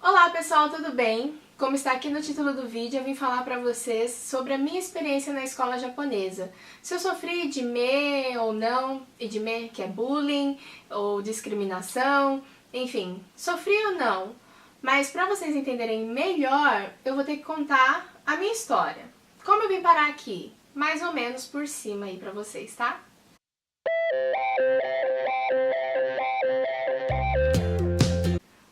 Olá pessoal, tudo bem? Como está aqui no título do vídeo, eu vim falar para vocês sobre a minha experiência na escola japonesa. Se eu sofri Ijime ou não, Ijime que é bullying ou discriminação, enfim, sofri ou não. Mas para vocês entenderem melhor, eu vou ter que contar a minha história. Como eu vim parar aqui? Mais ou menos por cima aí para vocês, tá?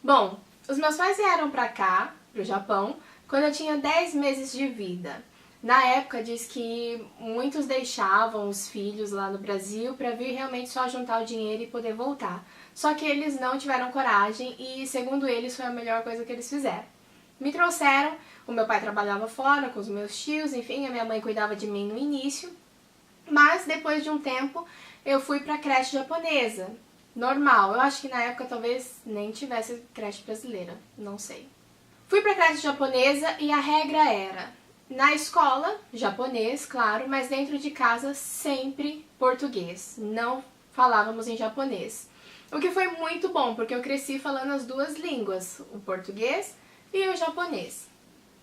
Bom, os meus pais vieram pra cá, pro Japão, quando eu tinha 10 meses de vida. Na época diz que muitos deixavam os filhos lá no Brasil para vir realmente só juntar o dinheiro e poder voltar. Só que eles não tiveram coragem e, segundo eles, foi a melhor coisa que eles fizeram. Me trouxeram, o meu pai trabalhava fora com os meus tios, enfim, a minha mãe cuidava de mim no início. Mas depois de um tempo eu fui pra creche japonesa. Normal, eu acho que na época talvez nem tivesse creche brasileira, não sei. Fui pra creche japonesa e a regra era, na escola, japonês, claro, mas dentro de casa sempre português, não falávamos em japonês. O que foi muito bom, porque eu cresci falando as duas línguas, o português e o japonês.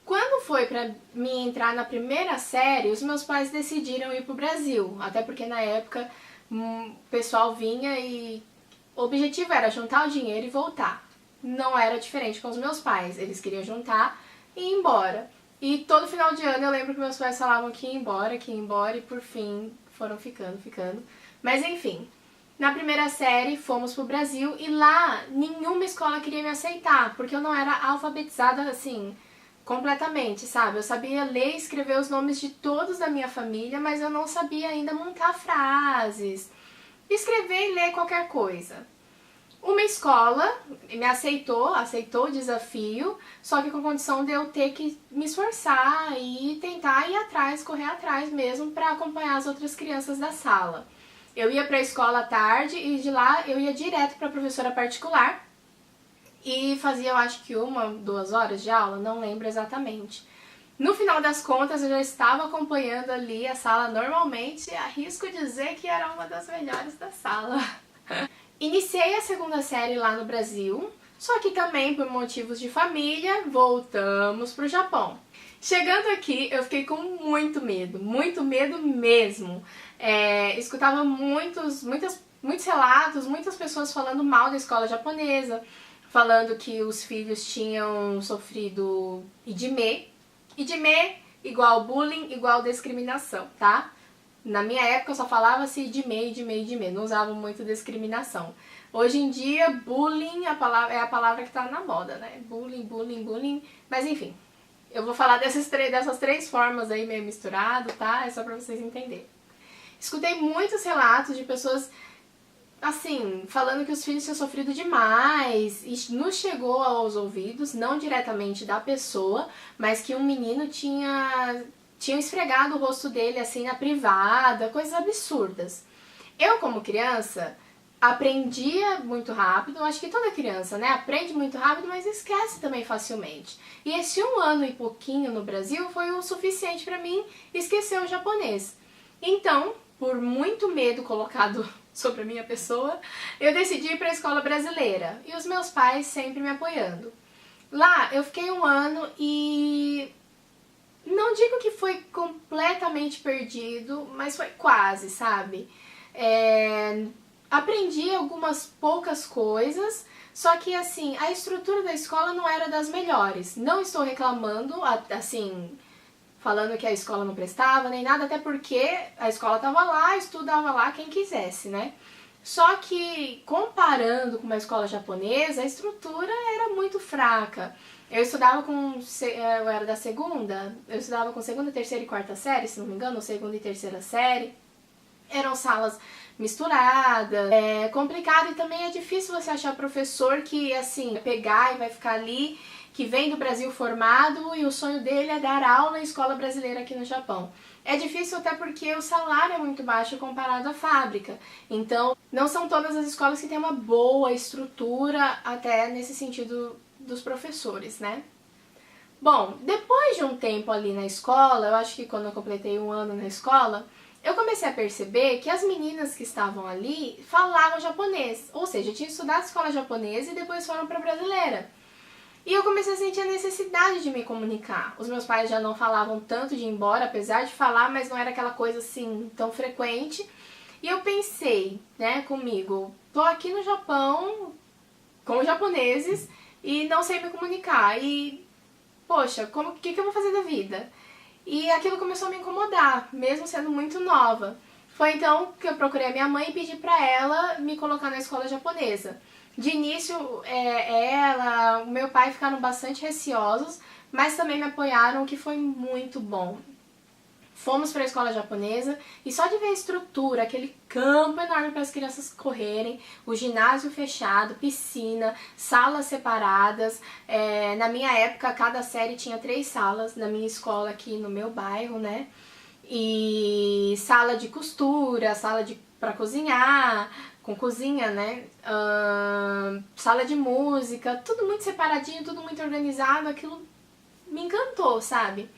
Quando foi pra mim entrar na primeira série, os meus pais decidiram ir pro Brasil, até porque na época o pessoal vinha e o objetivo era juntar o dinheiro e voltar. Não era diferente com os meus pais, eles queriam juntar e ir embora. E todo final de ano eu lembro que meus pais falavam que ia embora e por fim foram ficando. Mas enfim, na primeira série fomos pro Brasil e lá nenhuma escola queria me aceitar, porque eu não era alfabetizada assim, completamente, sabe? Eu sabia ler e escrever os nomes de todos da minha família, mas eu não sabia ainda montar frases, escrever e ler qualquer coisa. Uma escola me aceitou o desafio, só que com condição de eu ter que me esforçar e tentar ir atrás, correr atrás mesmo para acompanhar as outras crianças da sala. Eu ia para a escola à tarde e de lá eu ia direto para a professora particular e fazia, eu acho que 1-2 horas de aula, não lembro exatamente. No final das contas, eu já estava acompanhando ali a sala normalmente e arrisco dizer que era uma das melhores da sala. Iniciei a segunda série lá no Brasil, só que também por motivos de família, voltamos pro Japão. Chegando aqui, eu fiquei com muito medo mesmo. Escutava muitos relatos, muitas pessoas falando mal da escola japonesa, falando que os filhos tinham sofrido Ijime. Ijime igual bullying, igual discriminação, tá? Na minha época eu só falava-se Ijime, não usava muito discriminação. Hoje em dia, bullying é a palavra que tá na moda, né? Bullying, mas enfim. Eu vou falar dessas três formas aí meio misturado, tá? É só pra vocês entenderem. Escutei muitos relatos de pessoas assim, falando que os filhos tinham sofrido demais, e nos chegou aos ouvidos, não diretamente da pessoa, mas que um menino tinha esfregado o rosto dele assim na privada, coisas absurdas. Eu, como criança, aprendia muito rápido, acho que toda criança, né, aprende muito rápido, mas esquece também facilmente. E esse 1 ano e pouquinho no Brasil foi o suficiente para mim esquecer o japonês. Então, por muito medo colocado sobre a minha pessoa, eu decidi ir para a escola brasileira e os meus pais sempre me apoiando. Lá eu fiquei 1 ano e não digo que foi completamente perdido, mas foi quase, sabe? Aprendi algumas poucas coisas, só que assim, a estrutura da escola não era das melhores. Não estou reclamando, assim, falando que a escola não prestava, nem nada, até porque a escola estava lá, estudava lá quem quisesse, né? Só que, comparando com uma escola japonesa, a estrutura era muito fraca. Eu era da segunda, eu estudava com segunda, terceira e quarta série, se não me engano, segunda e terceira série. Eram salas misturadas, complicado, e também é difícil você achar professor que, assim, pegar e vai ficar ali, que vem do Brasil formado e o sonho dele é dar aula em escola brasileira aqui no Japão. É difícil até porque o salário é muito baixo comparado à fábrica. Então, não são todas as escolas que têm uma boa estrutura, até nesse sentido dos professores, né? Bom, depois de um tempo ali na escola, eu acho que quando eu completei 1 ano na escola, eu comecei a perceber que as meninas que estavam ali falavam japonês. Ou seja, tinham estudado escola japonesa e depois foram para a brasileira. E eu comecei a sentir a necessidade de me comunicar. Os meus pais já não falavam tanto de ir embora, apesar de falar, mas não era aquela coisa assim tão frequente. E eu pensei, né, comigo, tô aqui no Japão com os japoneses e não sei me comunicar. E, poxa, o que eu vou fazer da vida? E aquilo começou a me incomodar, mesmo sendo muito nova. Foi então que eu procurei a minha mãe e pedi pra ela me colocar na escola japonesa. De início, ela, o meu pai ficaram bastante receosos, mas também me apoiaram, o que foi muito bom. Fomos para a escola japonesa e só de ver a estrutura, aquele campo enorme para as crianças correrem, o ginásio fechado, piscina, salas separadas. Na minha época, cada série tinha 3 salas, na minha escola aqui no meu bairro, né? E sala de costura, sala para cozinhar, com cozinha, né? Sala de música, tudo muito separadinho, tudo muito organizado, aquilo me encantou, sabe?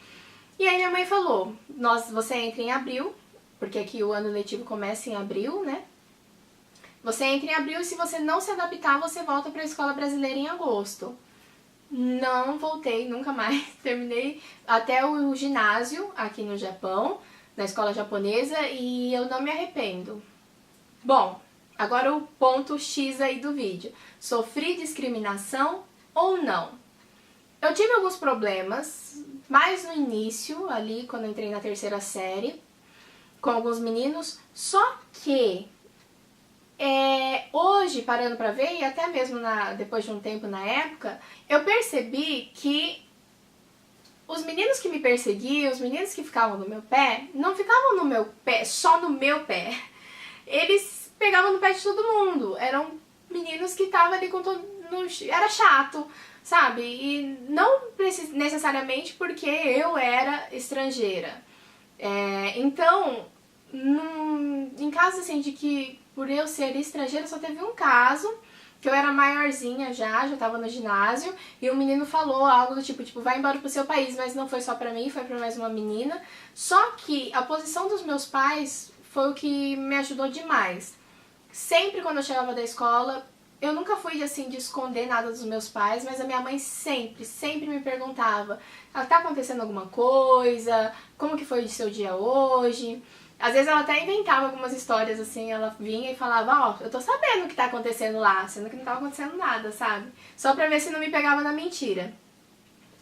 E aí minha mãe falou, você entra em abril, porque aqui o ano letivo começa em abril, né? Você entra em abril e se você não se adaptar, você volta para a escola brasileira em agosto. Não voltei, nunca mais. Terminei até o ginásio aqui no Japão, na escola japonesa, e eu não me arrependo. Bom, agora o ponto X aí do vídeo. Sofri discriminação ou não? Eu tive alguns problemas, mais no início, ali quando eu entrei na 3ª série, com alguns meninos, só que hoje, parando pra ver, e até mesmo depois de um tempo na época, eu percebi que os meninos que me perseguiam, os meninos que ficavam no meu pé, não ficavam no meu pé, só no meu pé. Eles pegavam no pé de todo mundo. Eram meninos que estavam ali com todo... Era chato, sabe? E não necessariamente porque eu era estrangeira. Então, em caso assim de que por eu ser estrangeira, só teve um caso, que eu era maiorzinha já tava no ginásio, e o menino falou algo do tipo, vai embora pro seu país, mas não foi só pra mim, foi pra mais uma menina. Só que a posição dos meus pais foi o que me ajudou demais. Sempre quando eu chegava da escola, eu nunca fui assim de esconder nada dos meus pais, mas a minha mãe sempre me perguntava, tá acontecendo alguma coisa? Como que foi o seu dia hoje? Às vezes ela até inventava algumas histórias assim, ela vinha e falava, eu tô sabendo o que tá acontecendo lá, sendo que não tava acontecendo nada, sabe? Só pra ver se não me pegava na mentira.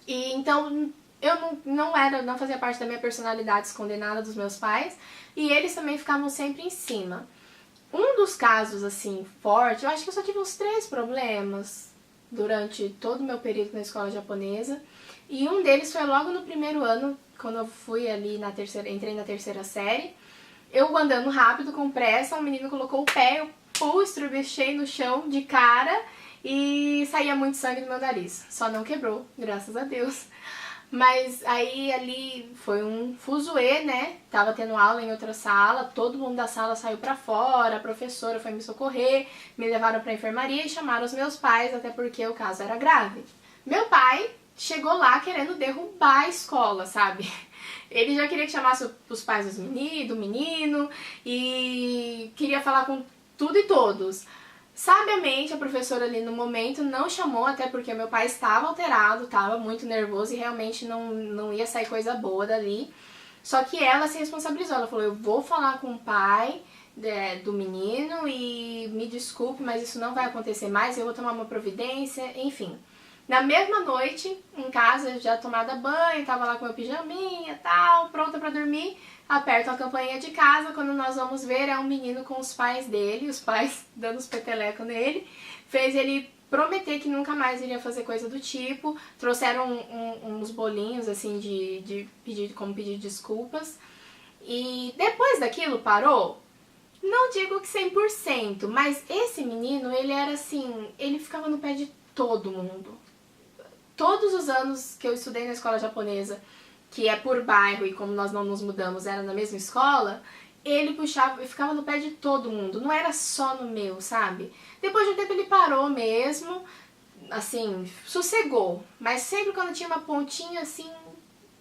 E então eu não fazia parte da minha personalidade esconder nada dos meus pais, e eles também ficavam sempre em cima. Um dos casos, assim, forte, eu acho que eu só tive uns 3 problemas durante todo o meu período na escola japonesa. E um deles foi logo no primeiro ano, quando eu fui ali entrei na 3ª série. Eu andando rápido, com pressa, um menino colocou o pé, eu estrubechei no chão de cara e saía muito sangue do meu nariz. Só não quebrou, graças a Deus. Mas aí ali foi um fuzuê, né? Tava tendo aula em outra sala, todo mundo da sala saiu pra fora, a professora foi me socorrer, me levaram pra enfermaria e chamaram os meus pais, até porque o caso era grave. Meu pai chegou lá querendo derrubar a escola, sabe? Ele já queria que chamasse os pais do menino e queria falar com tudo e todos. Sabiamente, a professora ali no momento não chamou, até porque meu pai estava alterado, estava muito nervoso e realmente não ia sair coisa boa dali. Só que ela se responsabilizou, ela falou, eu vou falar com o pai do menino e me desculpe, mas isso não vai acontecer mais, eu vou tomar uma providência, enfim. Na mesma noite, em casa, já tomada banho, tava lá com meu pijaminha e tal, pronta pra dormir, aperto a campainha de casa, quando nós vamos ver é um menino com os pais dele, os pais dando os petelecos nele, fez ele prometer que nunca mais iria fazer coisa do tipo, trouxeram uns bolinhos assim como pedir desculpas, e depois daquilo parou? Não digo que 100%, mas esse menino, ele era assim, ele ficava no pé de todo mundo. Todos os anos que eu estudei na escola japonesa, que é por bairro e como nós não nos mudamos, era na mesma escola, ele puxava e ficava no pé de todo mundo, não era só no meu, sabe? Depois de um tempo ele parou mesmo, assim, sossegou, mas sempre quando tinha uma pontinha assim,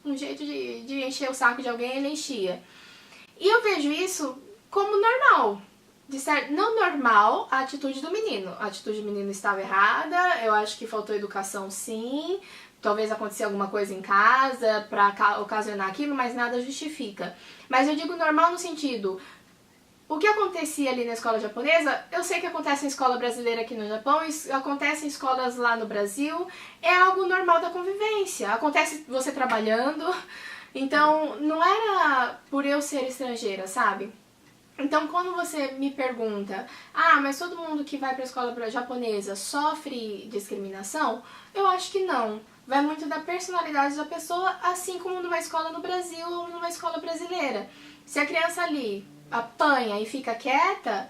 um jeito de encher o saco de alguém, ele enchia. E eu vejo isso como normal. não normal a atitude do menino. A atitude do menino estava errada, eu acho que faltou educação sim, talvez aconteça alguma coisa em casa para ocasionar aquilo, mas nada justifica. Mas eu digo normal no sentido, o que acontecia ali na escola japonesa, eu sei que acontece em escola brasileira aqui no Japão, acontece em escolas lá no Brasil, é algo normal da convivência, acontece você trabalhando, então não era por eu ser estrangeira, sabe? Então, quando você me pergunta, mas todo mundo que vai para a escola japonesa sofre discriminação? Eu acho que não. Vai muito da personalidade da pessoa, assim como numa escola no Brasil ou numa escola brasileira. Se a criança ali apanha e fica quieta,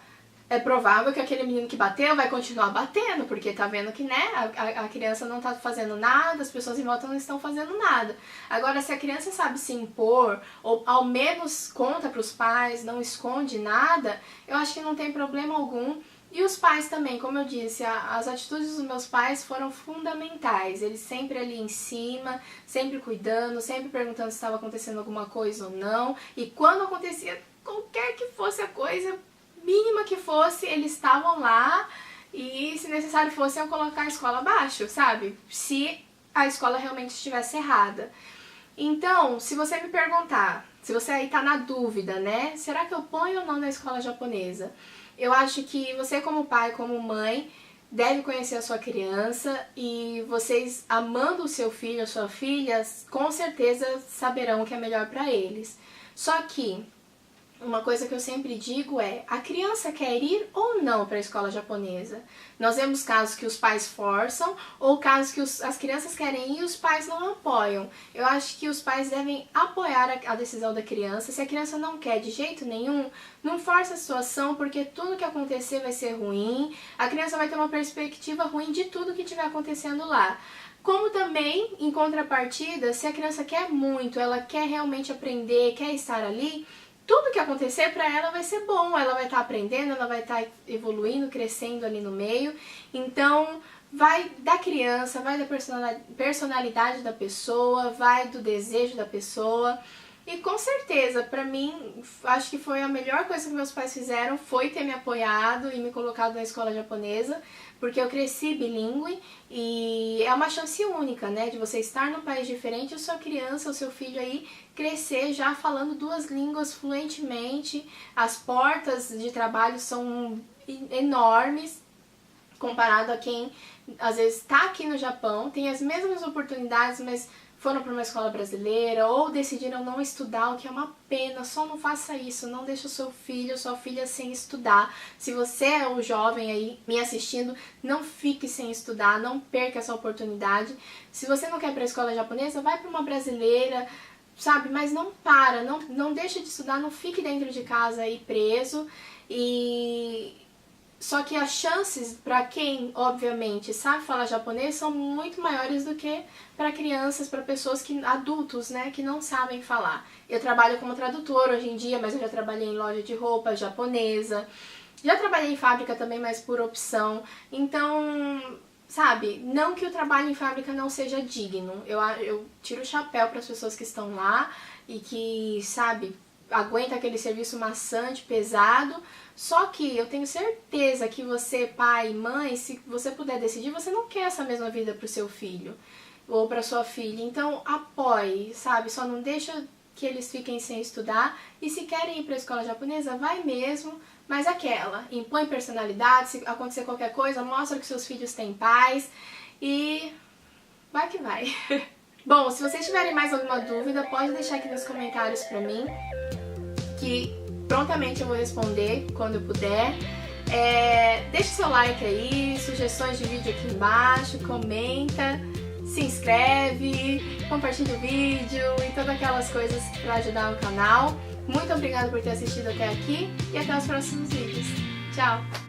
é provável que aquele menino que bateu vai continuar batendo, porque tá vendo que, né, a criança não tá fazendo nada, as pessoas em volta não estão fazendo nada. Agora, se a criança sabe se impor, ou ao menos conta pros pais, não esconde nada, eu acho que não tem problema algum. E os pais também, como eu disse, as atitudes dos meus pais foram fundamentais. Eles sempre ali em cima, sempre cuidando, sempre perguntando se estava acontecendo alguma coisa ou não. E quando acontecia qualquer que fosse a coisa, mínima que fosse, eles estavam lá e, se necessário fosse, eu colocar a escola abaixo, sabe? Se a escola realmente estivesse errada. Então, se você me perguntar, se você aí tá na dúvida, né? Será que eu ponho ou não na escola japonesa? Eu acho que você como pai, como mãe, deve conhecer a sua criança e vocês, amando o seu filho ou sua filha, com certeza saberão o que é melhor para eles. Só que uma coisa que eu sempre digo é, a criança quer ir ou não para a escola japonesa? Nós vemos casos que os pais forçam ou casos que as crianças querem ir e os pais não apoiam. Eu acho que os pais devem apoiar a decisão da criança. Se a criança não quer de jeito nenhum, não força a situação, porque tudo que acontecer vai ser ruim. A criança vai ter uma perspectiva ruim de tudo que estiver acontecendo lá. Como também, em contrapartida, se a criança quer muito, ela quer realmente aprender, quer estar ali, tudo que acontecer para ela vai ser bom, ela vai estar aprendendo, ela vai estar evoluindo, crescendo ali no meio. Então, vai da criança, vai da personalidade da pessoa, vai do desejo da pessoa. E com certeza, pra mim, acho que foi a melhor coisa que meus pais fizeram, foi ter me apoiado e me colocado na escola japonesa, porque eu cresci bilíngue e é uma chance única, né, de você estar num país diferente e a sua criança, o seu filho aí, crescer já falando duas línguas fluentemente. As portas de trabalho são enormes, comparado a quem às vezes está aqui no Japão, tem as mesmas oportunidades, mas foram para uma escola brasileira ou decidiram não estudar, o que é uma pena. Só não faça isso, não deixe o seu filho ou sua filha sem estudar. Se você é um jovem aí me assistindo, não fique sem estudar, não perca essa oportunidade. Se você não quer ir para a escola japonesa, vai para uma brasileira, sabe? Mas não não deixe de estudar, não fique dentro de casa aí preso. Só que as chances para quem, obviamente, sabe falar japonês são muito maiores do que para crianças, para pessoas adultos, né, que não sabem falar. Eu trabalho como tradutora hoje em dia, mas eu já trabalhei em loja de roupa japonesa. Já trabalhei em fábrica também, mas por opção. Então, sabe, não que o trabalho em fábrica não seja digno. Eu tiro o chapéu para as pessoas que estão lá e que, sabe, aguenta aquele serviço maçante, pesado. Só que eu tenho certeza que você, pai e mãe, se você puder decidir, você não quer essa mesma vida para o seu filho ou para sua filha. Então apoie, sabe? Só não deixa que eles fiquem sem estudar. E se querem ir para a escola japonesa, vai mesmo. Mas impõe personalidade, se acontecer qualquer coisa, mostra que seus filhos têm pais e vai que vai. Bom, se vocês tiverem mais alguma dúvida, pode deixar aqui nos comentários pra mim, que prontamente eu vou responder quando eu puder. Deixe seu like aí, sugestões de vídeo aqui embaixo, comenta, se inscreve, compartilha o vídeo e todas aquelas coisas para ajudar o canal. Muito obrigada por ter assistido até aqui e até os próximos vídeos. Tchau!